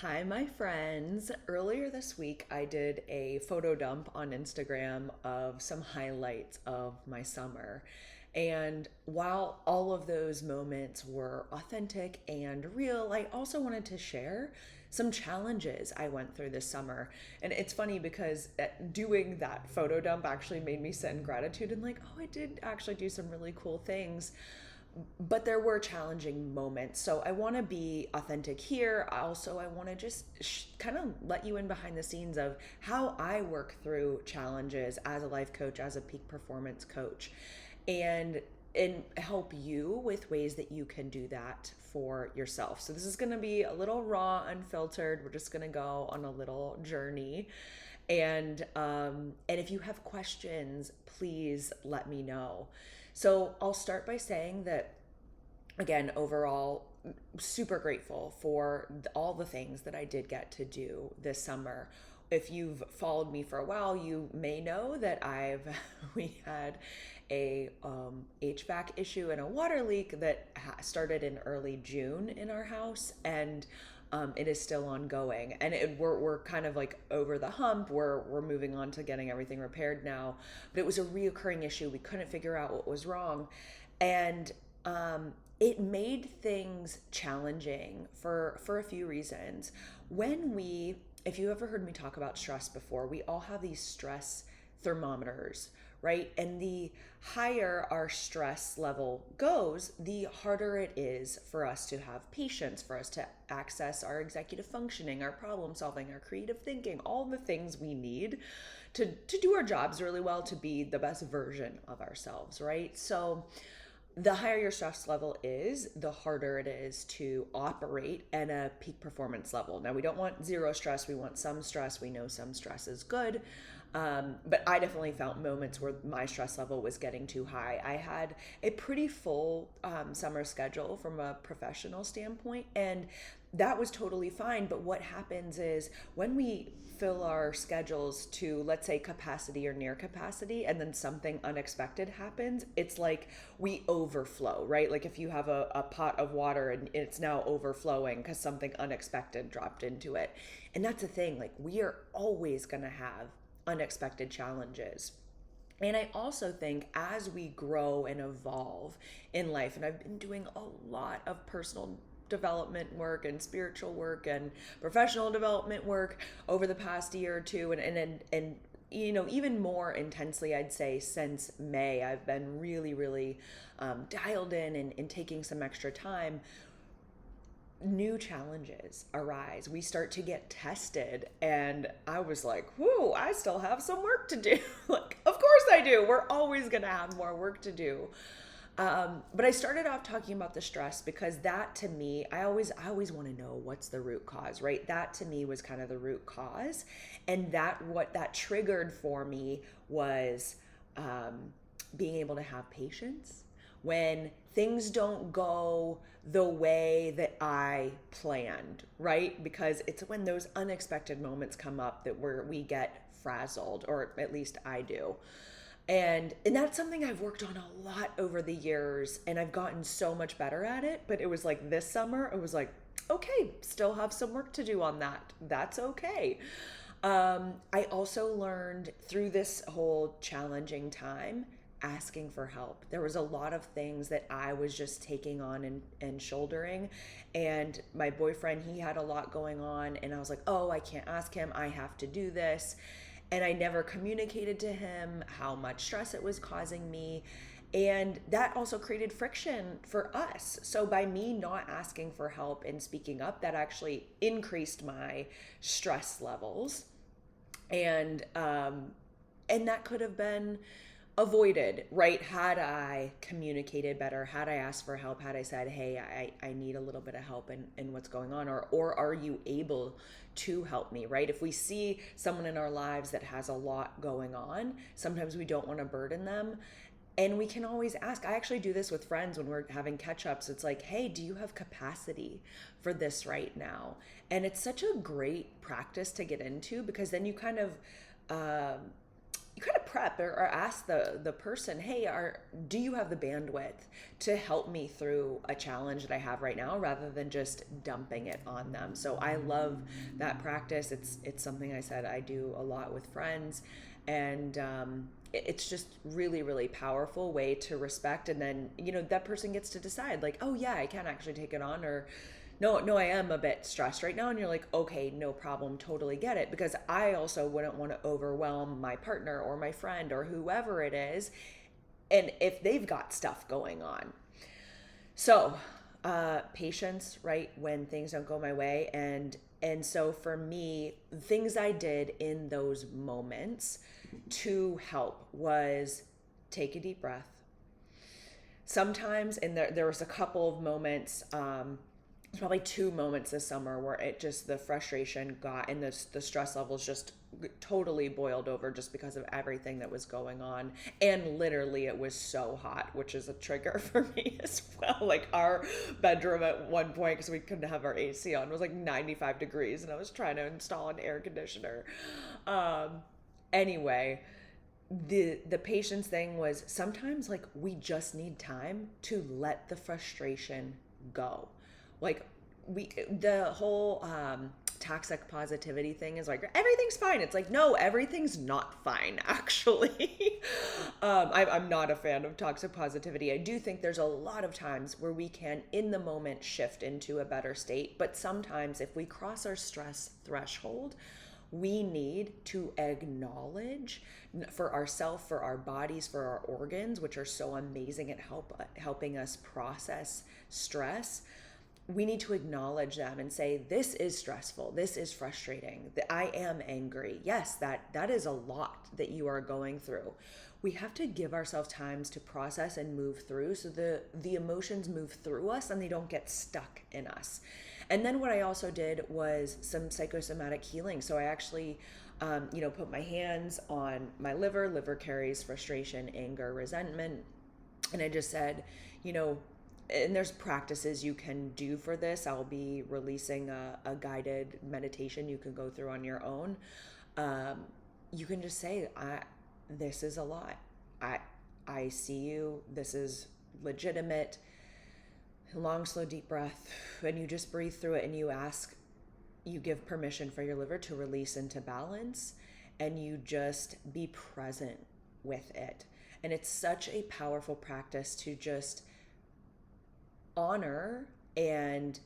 Hi, my friends. Earlier this week, I did a photo dump on Instagram of some highlights of my summer. And while all of those moments were authentic and real, I also wanted to share some challenges I went through this summer. And it's funny because doing that photo dump actually made me sit in gratitude and, like, oh, I did actually do some really cool things, but there were challenging moments. So I want to be authentic here. Also, I want to just kind of let you in behind the scenes of how I work through challenges as a life coach, as a peak performance coach, and help you with ways that you can do that for yourself. So this is going to be a little raw, unfiltered. We're just going to go on a little journey. And if you have questions, please let me know. So I'll start by saying that, again, overall, super grateful for all the things that I did get to do this summer. If you've followed me for a while, you may know that we had a HVAC issue and a water leak that started in early June in our house, and it is still ongoing. And we're kind of like over the hump. We're moving on to getting everything repaired now, but it was a reoccurring issue. We couldn't figure out what was wrong, and it made things challenging for a few reasons. If you ever heard me talk about stress before, we all have these stress thermometers, right? And the higher our stress level goes, the harder it is for us to have patience, for us to access our executive functioning, our problem solving, our creative thinking, all the things we need to do our jobs really well, to be the best version of ourselves, right? So the higher your stress level is, the harder it is to operate at a peak performance level. Now, we don't want zero stress. We want some stress. We know some stress is good. But I definitely felt moments where my stress level was getting too high. I had a pretty full summer schedule from a professional standpoint, and that was totally fine. But what happens is when we fill our schedules to, let's say, capacity or near capacity, and then something unexpected happens, it's like we overflow, right? Like if you have a pot of water and it's now overflowing because something unexpected dropped into it. And that's the thing, like we are always going to have unexpected challenges. And I also think as we grow and evolve in life, and I've been doing a lot of personal development work and spiritual work and professional development work over the past year or two, and even more intensely, I'd say since May, I've been really, really dialed in and taking some extra time. New challenges arise. We start to get tested, and I was like, whoo, I still have some work to do. Like, of course I do. We're always going to have more work to do. But I started off talking about the stress because that, to me, I always want to know what's the root cause, right? That to me was kind of the root cause, and what that triggered for me was being able to have patience when things don't go the way that I planned, right? Because it's when those unexpected moments come up that we get frazzled, or at least I do. And that's something I've worked on a lot over the years, and I've gotten so much better at it. But it was like this summer, it was like, okay, still have some work to do on that. That's okay. I also learned through this whole challenging time asking for help. There was a lot of things that I was just taking on and shouldering. And my boyfriend, he had a lot going on, and I was like, oh, I can't ask him. I have to do this. And I never communicated to him how much stress it was causing me. And that also created friction for us. So by me not asking for help and speaking up, that actually increased my stress levels. And that could have been avoided, right? Had I communicated better, had I asked for help, had I said, hey, I need a little bit of help in what's going on, or are you able to help me, right? If we see someone in our lives that has a lot going on, sometimes we don't want to burden them. And we can always ask. I actually do this with friends when we're having catch-ups. It's like, hey, do you have capacity for this right now? And it's such a great practice to get into, because then you kind of you kind of prep or ask the person, hey, do you have the bandwidth to help me through a challenge that I have right now, rather than just dumping it on them. So I love that practice. It's something I said I do a lot with friends, and it's just really, really powerful way to respect. And then, that person gets to decide, like, oh yeah, I can actually take it on, or no, I am a bit stressed right now. And you're like, okay, no problem, totally get it. Because I also wouldn't want to overwhelm my partner or my friend or whoever it is, and if they've got stuff going on. So, patience, right, when things don't go my way. And so for me, things I did in those moments to help was take a deep breath. Sometimes, and there was a couple of moments, probably 2 moments this summer where the frustration got, and the stress levels just totally boiled over, just because of everything that was going on. And literally it was so hot, which is a trigger for me as well. Like, our bedroom at one point, because we couldn't have our AC on, was like 95 degrees, and I was trying to install an air conditioner. Anyway, the patience thing was, sometimes, like, we just need time to let the frustration go. Like, the whole toxic positivity thing is like, everything's fine. It's like, no, everything's not fine, actually. I'm not a fan of toxic positivity. I do think there's a lot of times where we can, in the moment, shift into a better state. But sometimes if we cross our stress threshold, we need to acknowledge, for ourselves, for our bodies, for our organs, which are so amazing at helping us process stress. We need to acknowledge them and say, this is stressful, this is frustrating, that I am angry. Yes, that is a lot that you are going through. We have to give ourselves times to process and move through, so the emotions move through us and they don't get stuck in us. And then what I also did was some psychosomatic healing. So I actually put my hands on my liver. Liver carries frustration, anger, resentment. And I just said, and there's practices you can do for this. I'll be releasing a guided meditation you can go through on your own. You can just say, this is a lot. I see you. This is legitimate. Long, slow, deep breath. And you just breathe through it, and you give permission for your liver to release into balance, and you just be present with it. And it's such a powerful practice to just honor and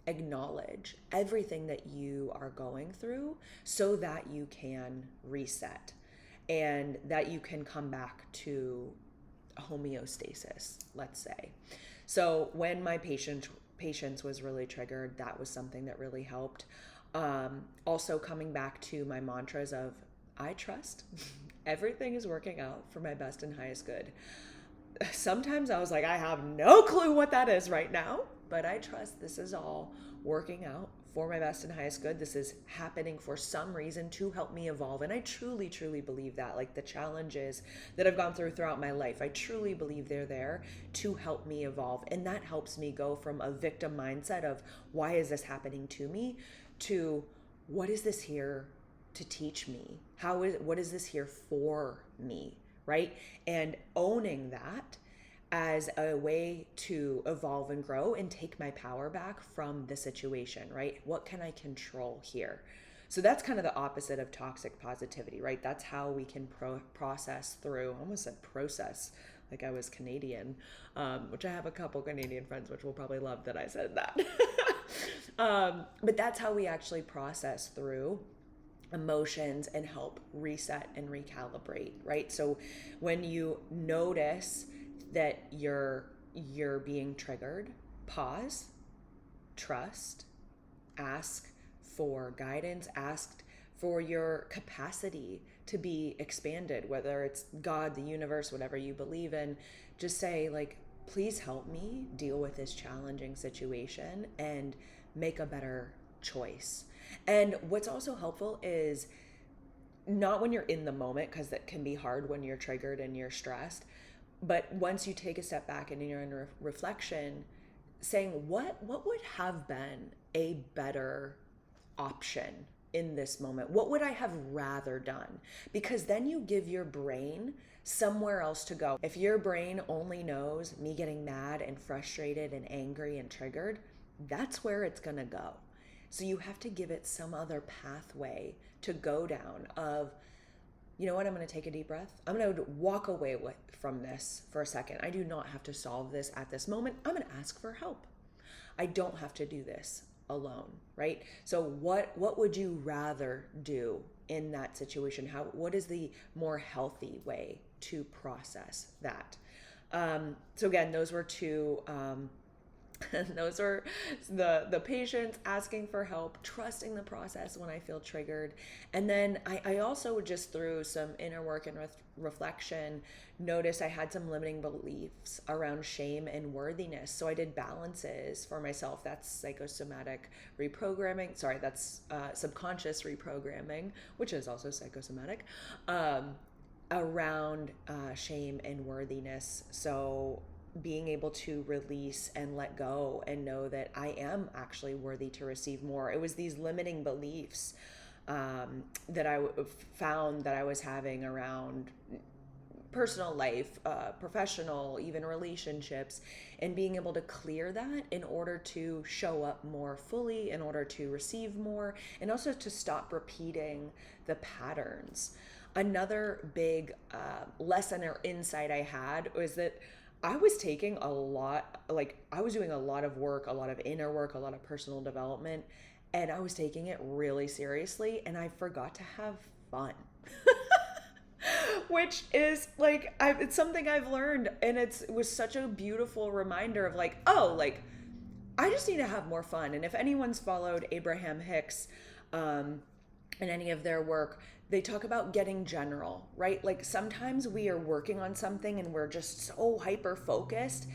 acknowledge everything that you are going through, so that you can reset and that you can come back to homeostasis, let's say. So when my patience was really triggered, that was something that really helped. Also coming back to my mantras of, I trust everything is working out for my best and highest good. Sometimes I was like, I have no clue what that is right now, but I trust this is all working out for my best and highest good. This is happening for some reason to help me evolve. And I truly, truly believe that. Like, the challenges that I've gone throughout my life, I truly believe they're there to help me evolve. And that helps me go from a victim mindset of, why is this happening to me, to, what is this here to teach me? What is this here for me? Right? And owning that as a way to evolve and grow and take my power back from the situation, right? What can I control here? So that's kind of the opposite of toxic positivity, right? That's how we can process through, I almost said process, like I was Canadian, which I have a couple Canadian friends, which will probably love that I said that. But that's how we actually process through emotions and help reset and recalibrate, right? So when you notice that you're being triggered, pause, trust, ask for guidance, ask for your capacity to be expanded, whether it's God, the universe, whatever you believe in. Just say, like, please help me deal with this challenging situation and make a better choice. And what's also helpful is not when you're in the moment, because that can be hard when you're triggered and you're stressed, but once you take a step back and you're in reflection, saying, what would have been a better option in this moment? What would I have rather done? Because then you give your brain somewhere else to go. If your brain only knows me getting mad and frustrated and angry and triggered, that's where it's going to go. So you have to give it some other pathway to go down of, you know what, I'm going to take a deep breath. I'm going to walk away from this for a second. I do not have to solve this at this moment. I'm going to ask for help. I don't have to do this alone, right? So what would you rather do in that situation? What is the more healthy way to process that? So again, those were two and those are the patience, asking for help, trusting the process when I feel triggered. And then I also, just through some inner work and reflection, noticed I had some limiting beliefs around shame and worthiness. So I did balances for myself. That's psychosomatic reprogramming. Sorry, that's subconscious reprogramming, which is also psychosomatic, around shame and worthiness. So being able to release and let go and know that I am actually worthy to receive more. It was these limiting beliefs that I found that I was having around personal life, professional, even relationships, and being able to clear that in order to show up more fully, in order to receive more, and also to stop repeating the patterns. Another big lesson or insight I had was that I was taking a lot, I was doing a lot of work, a lot of inner work, a lot of personal development, and I was taking it really seriously, and I forgot to have fun. Which is it's something I've learned, and it was such a beautiful reminder of I just need to have more fun. And if anyone's followed Abraham Hicks and any of their work, they talk about getting general, right? Like sometimes we are working on something and we're just so hyper focused.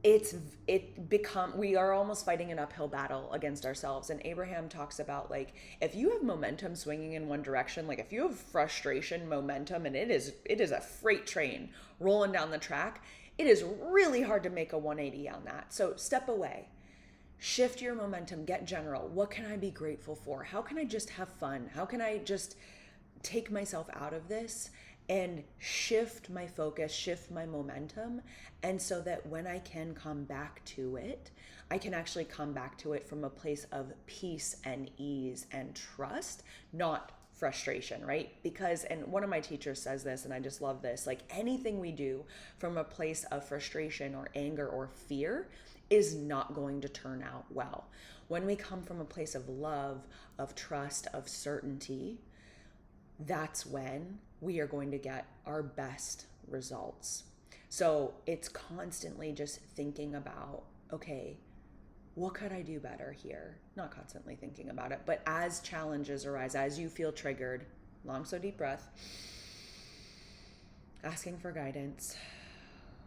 We are almost fighting an uphill battle against ourselves. And Abraham talks about if you have momentum swinging in one direction, if you have frustration momentum and it is a freight train rolling down the track, it is really hard to make a 180 on that. So step away. Shift your momentum, get general. What can I be grateful for? How can I just have fun? How can I just take myself out of this and shift my focus, shift my momentum? And so that when I can come back to it, I can actually come back to it from a place of peace and ease and trust, not frustration, right? Because, and one of my teachers says this, and I just love this, anything we do from a place of frustration or anger or fear is not going to turn out well. When we come from a place of love, of trust, of certainty, that's when we are going to get our best results. So it's constantly just thinking about, okay, what could I do better here? Not constantly thinking about it, but as challenges arise, as you feel triggered, long, slow, deep breath, asking for guidance.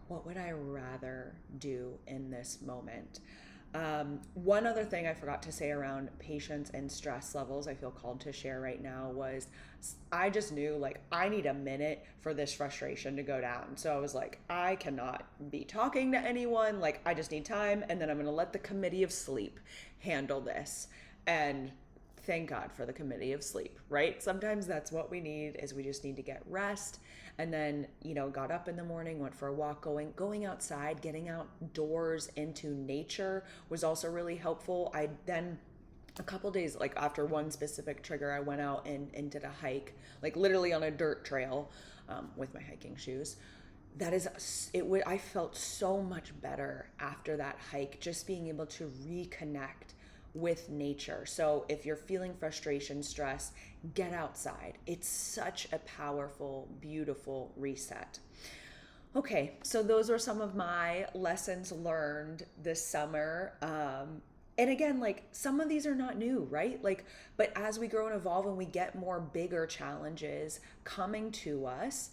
What would I rather do in this moment? One other thing I forgot to say around patience and stress levels I feel called to share right now was I just knew I need a minute for this frustration to go down. So I was I cannot be talking to anyone. I just need time, and then I'm going to let the committee of sleep handle this. And thank God for the committee of sleep, right? Sometimes that's what we need, is we just need to get rest. And then, got up in the morning, went for a walk, going outside, getting outdoors into nature was also really helpful. I then, a couple days, after one specific trigger, I went out and did a hike, literally on a dirt trail with my hiking shoes. I felt so much better after that hike, just being able to reconnect with nature. So if you're feeling frustration, stress, get outside. It's such a powerful, beautiful reset. Okay, so those are some of my lessons learned this summer. And again, some of these are not new, right? But as we grow and evolve and we get more bigger challenges coming to us,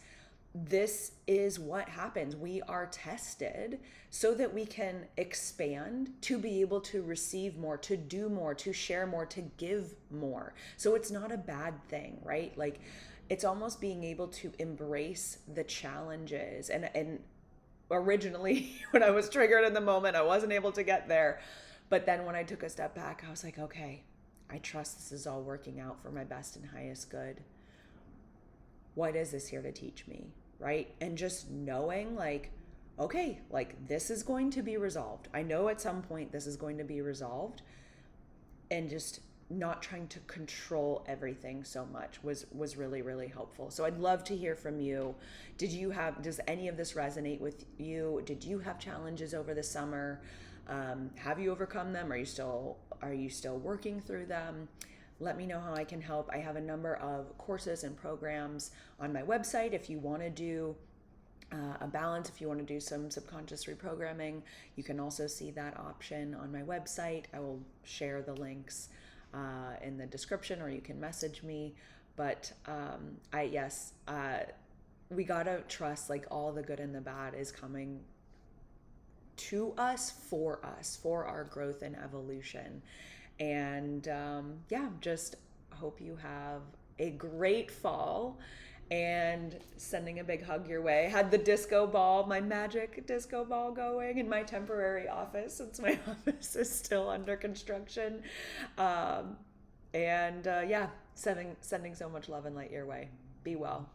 this is what happens. We are tested so that we can expand, to be able to receive more, to do more, to share more, to give more. So it's not a bad thing, right? It's almost being able to embrace the challenges. And originally, when I was triggered in the moment, I wasn't able to get there. But then when I took a step back, I was okay, I trust this is all working out for my best and highest good. What is this here to teach me? Right? And just knowing, like, okay, like this is going to be resolved. I know at some point this is going to be resolved, and just not trying to control everything so much was really, really helpful. So I'd love to hear from you. Does any of this resonate with you? Did you have challenges over the summer? Have you overcome them? Are you still working through them? Let me know how I can help. I have a number of courses and programs on my website if you want to do a balance, if you want to do some subconscious reprogramming. You can also see that option on my website. I will share the links in the description, or you can message me. But we gotta trust, like, all the good and the bad is coming to us, for our growth and evolution. And just hope you have a great fall, and sending a big hug your way. Had the disco ball, my magic disco ball, going in my temporary office, since my office is still under construction. Sending so much love and light your way. Be well.